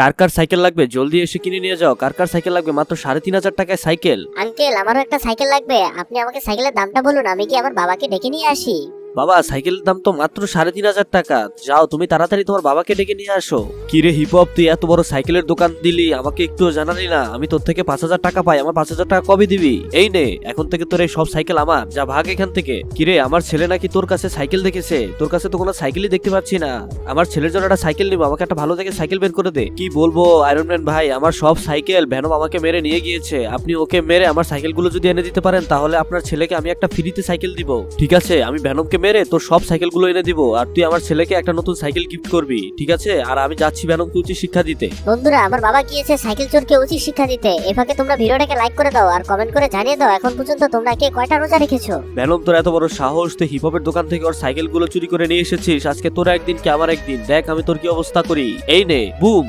কার কার cycle লাগবে জলদি এসে কিনে নিয়ে যাও। কার কার সাইকেল লাগবে মাত্র ৩,৫০০ টাকায় সাইকেল। আঙ্কেল আমারও একটা সাইকেল লাগবে, আপনি আমাকে সাইকেলের দামটা বলুন, আমি কি আমার বাবাকে ডেকে নিয়ে আসি? বাবা সাইকেলের দাম তো মাত্র ৩,৫০০ টাকা। যাও তুমি তাড়াতাড়ি তোমার বাবাকে ডেকে নিয়ে আসো। কিরে হিপহপ, তুই এত বড় সাইকেলের দোকান দিলি, আমাকে একটু জানালি না? আমি তোর থেকে ৫,০০০ টাকা পাই, আমার ৫,০০০ টাকা কবে দিবি? এই নে, এখন থেকে তোর এই সব সাইকেল আমার, যা ভাগ এখান থেকে। কিরে আমার ছেলে নাকি তোর কাছে সাইকেল দেখেছে? তোর কাছে তো কোনো সাইকেলই দেখতে পাচ্ছি না। আমার ছেলের জন্য একটা সাইকেল নিবো, আমাকে একটা ভালো দেখে সাইকেল বের করে দে। কি বলবো আয়রন ম্যান ভাই, আমার সব সাইকেল ভ্যানম আমাকে মেরে নিয়ে গিয়েছে। আপনি ওকে মেরে আমার সাইকেলগুলো যদি এনে দিতে পারেন তাহলে আপনার ছেলেকে আমি একটা ফ্রিতে সাইকেল দিব। ঠিক আছে, আমি ভ্যানমকে মেরে তোর সব সাইকেলগুলো এনে দিব, আর তুই আমার ছেলেকে একটা নতুন সাইকেল গিফট করবি, ঠিক আছে? আর আমি যাচ্ছি ভ্যানমকে উচিত শিক্ষা দিতে। বন্ধুরা, আমার বাবা গিয়েছে সাইকেল চোরকে উচিত শিক্ষা দিতে। এভাবে তোমরা ভিডিওটাকে লাইক করে দাও আর কমেন্ট করে জানিয়ে দাও এখন পর্যন্ত তোমরা কে কয়টা রোজা রেখেছো। ভ্যানম, তোর এত বড় সাহস, তুই হিপহপের দোকান থেকে ওর সাইকেলগুলো চুরি করে নিয়ে এসেছিস। আজকে তোর একদিন কি আমার একদিন, দেখ আমি তোর কি অবস্থা করি। এই নে বুম।